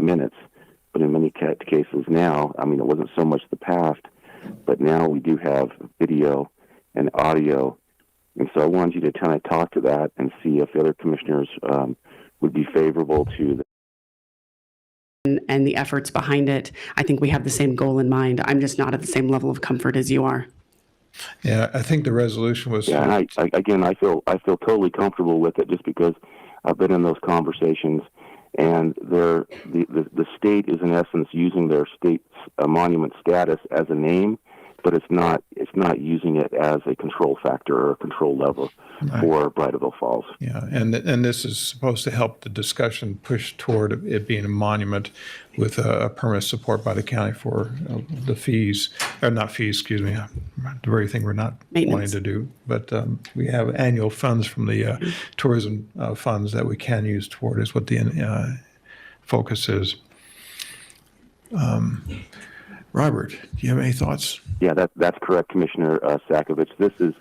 minutes. But in many cases now, I mean, it wasn't so much the past, but now we do have video and audio. And so I wanted you to kind of talk to that and see if the other commissioners would be favorable to and the efforts behind it. I think we have the same goal in mind. I'm just not at the same level of comfort as you are. Yeah, I think the resolution was. Yeah, and I feel totally comfortable with it just because I've been in those conversations, and the state is in essence using their state's monument status as a name, but it's not using it as a control factor or a control lever for Bridalveil Falls. Yeah, and this is supposed to help the discussion push toward it being a monument with a permanent support by the county for the fees, or not fees, excuse me, the very thing we're not wanting to do. But we have annual funds from the tourism funds that we can use toward is what the focus is. Robert, do you have any thoughts? Yeah, that's correct, Commissioner Sakovich. This is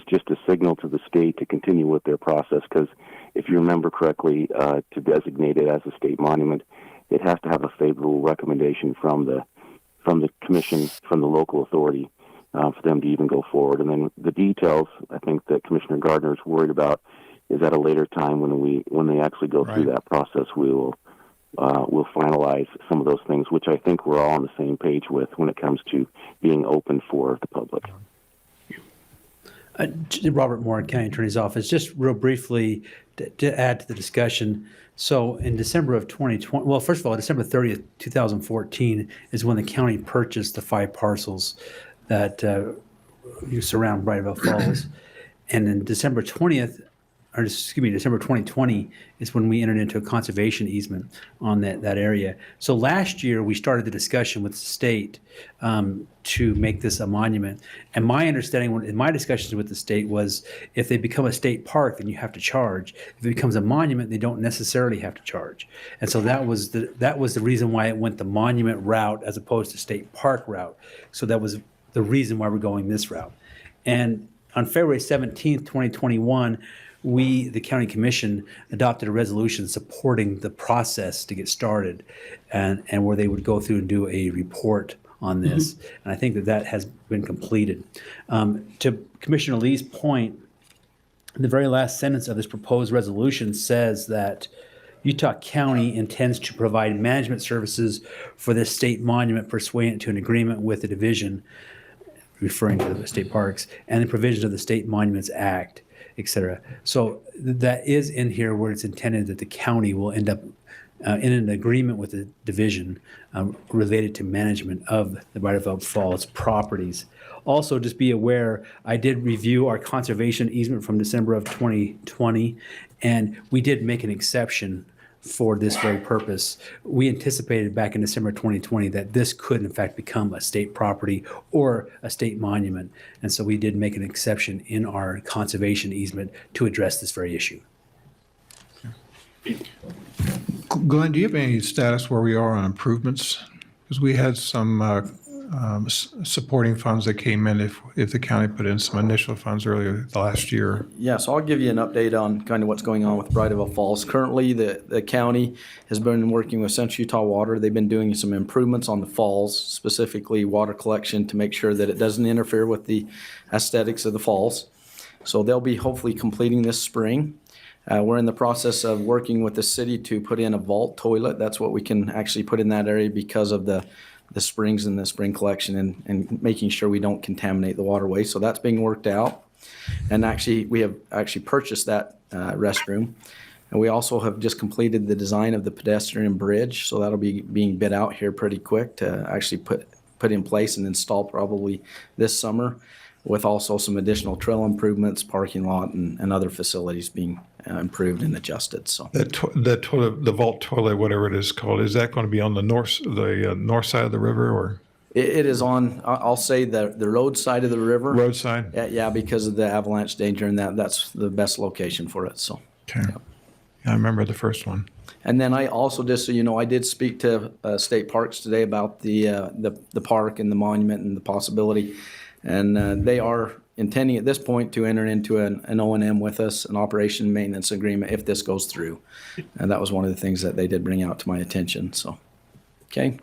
just a signal to the state to continue with their process, because if you remember correctly, to designate it as a state monument, it has to have a favorable recommendation from the commission, from the local authority, for them to even go forward. And then the details, I think that Commissioner Gardner is worried about, is at a later time when they actually go through that process, we'll finalize some of those things, which I think we're all on the same page with when it comes to being open for the public. Robert Moore, County Attorney's Office. Just real briefly to add to the discussion. So in December of 2020, well, first of all, December 30th, 2014 is when the county purchased the 5 parcels that you surround Bridalveil Falls. And then December 2020 is when we entered into a conservation easement on that area. So last year we started the discussion with the state to make this a monument. And my understanding in my discussions with the state was if they become a state park, then you have to charge. If it becomes a monument, they don't necessarily have to charge. And so that was the reason why it went the monument route as opposed to state park route. So that was the reason why we're going this route. And on February 17th, 2021, we, the county commission, adopted a resolution supporting the process to get started, and where they would go through and do a report on this. And I think that has been completed. To Commissioner Lee's point, the very last sentence of this proposed resolution says that Utah County intends to provide management services for this state monument pursuant to an agreement with the division, referring to the state parks, and the provisions of the State Monuments Act, etc. So that is in here where it's intended that the county will end up in an agreement with the division related to management of the Bridalveil Falls properties. Also, just be aware, I did review our conservation easement from December of 2020, and we did make an exception for this very purpose. We anticipated back in December 2020 that this could in fact become a state property or a state monument. And so we did make an exception in our conservation easement to address this very issue. Glenn, do you have any status where we are on improvements? Because we had some supporting funds that came in if the county put in some initial funds earlier last year. Yeah, so I'll give you an update on kind of what's going on with Bridalveil Falls. Currently, the county has been working with Central Utah Water. They've been doing some improvements on the falls, specifically water collection, to make sure that it doesn't interfere with the aesthetics of the falls. So they'll be hopefully completing this spring. We're in the process of working with the city to put in a vault toilet. That's what we can actually put in that area because of the springs and the spring collection and making sure we don't contaminate the waterway. So that's being worked out. And actually, we have actually purchased that restroom. And we also have just completed the design of the pedestrian bridge. So that'll be being bid out here pretty quick to actually put in place and install probably this summer, with also some additional trail improvements, parking lot, and other facilities being improved and adjusted. So the vault toilet, whatever it is called, is that going to be on the north side of the river, or? It is on, I'll say, the road side of the river. Roadside? Yeah, because of the avalanche danger, and that's the best location for it. So. Okay. Yeah. I remember the first one. And then I also, just so you know, I did speak to State Parks today about the park and the monument and the possibility. And they are intending at this point to enter into an O&M with us, an operation and maintenance agreement if this goes through. And that was one of the things that they did bring out to my attention, so, okay.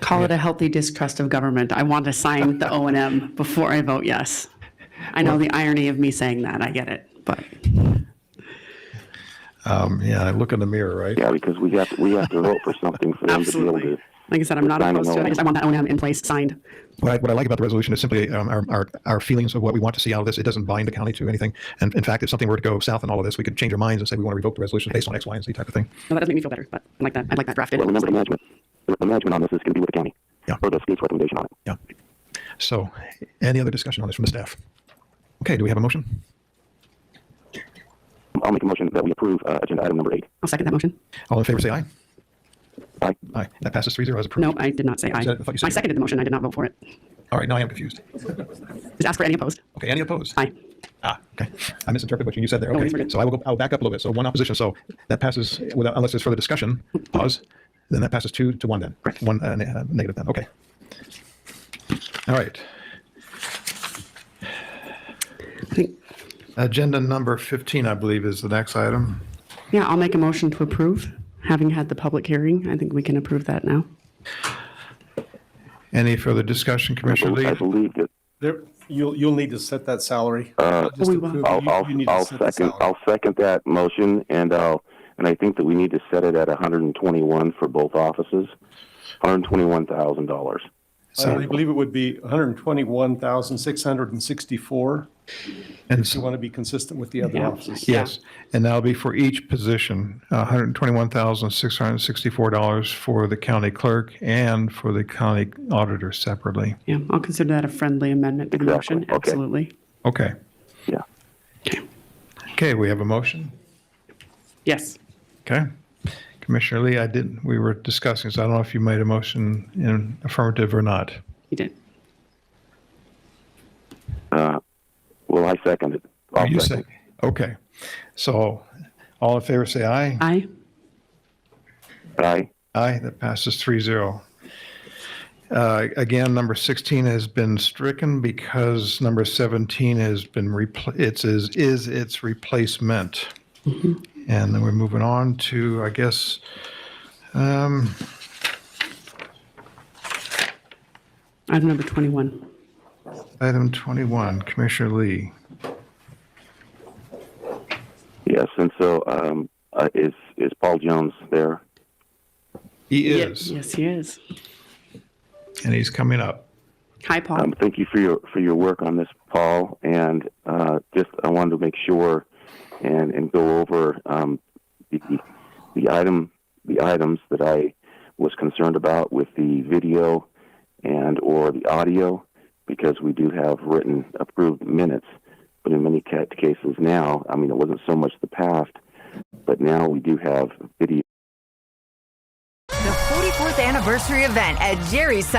Call it a healthy distrust of government. I want to sign the O&M before I vote yes. I know the irony of me saying that. I get it, but Yeah, I look in the mirror, right? Yeah, because we have to vote for something for them to be able absolutely. to. Like I said, I'm not sign an opposed to it. I want that O&M in place, signed. What I like about the resolution is simply our feelings of what we want to see out of this. It doesn't bind the county to anything. And in fact, if something were to go south in all of this, we could change our minds and say we want to revoke the resolution based on X, Y, and Z type of thing. No, that doesn't make me feel better, but I like that. I like that drafted. Well, remember the management on this is going to be with the county. Yeah. Or the state's recommendation on it. Yeah. So any other discussion on this from the staff? Okay, do we have a motion? I'll make a motion that we approve agenda item number 8. I'll second that motion. All in favor, say aye. Aye. Aye. That passes 3-0 as approved. No, I did not say aye. I thought you said I seconded the motion. I did not vote for it. All right, now I am confused. Just ask for any opposed. Okay, any opposed? Aye. Okay. I misinterpreted what you said there. No Okay. worries, we're good. So I'll back up a little bit. So one opposition. So that passes without, unless there's further discussion, pause. Then that passes 2-1 then. Correct. One negative then. Okay. All right. I think, Agenda number 15, I believe, is the next item. yeah, I'll make a motion to approve. Having had the public hearing, I think we can approve that now. Any further discussion, Commissioner I Lee? believe that There, you'll need to set that salary. we will. I'll second that motion, and I think that we need to set it at 121 for both offices, $121,000. I believe it would be 121,664 And if you want to be consistent with the other Yeah. offices. yes, and that'll be for each position, $121,664 for the county clerk and for the county auditor separately. Yeah, I'll consider that a friendly amendment to the Exactly. motion. Okay. Absolutely. Okay. Yeah. Okay. Okay, we have a motion. Yes. Okay. Commissioner Lee, we were discussing, so I don't know if you made a motion in affirmative or not. You did. Well, I second it. I'll You second. say, okay. So all in favor, say aye. Aye. Aye. Aye, that passes 3-0. Again, number 16 has been stricken because number 17 has been is its replacement. And then we're moving on to, I guess, Item number 21. item 21, Commissioner Lee. Yes, and so is Paul Jones there? He Ye- is, Yes, he is. and he's coming up. Hi, Paul. Thank you for your work on this, Paul. And I wanted to make sure and go over the items that I was concerned about with the video and or the audio, because we do have written approved minutes. But in many cases now, I mean, it wasn't so much the past, but now we do have video. The 44th anniversary event at Jerry's Sign.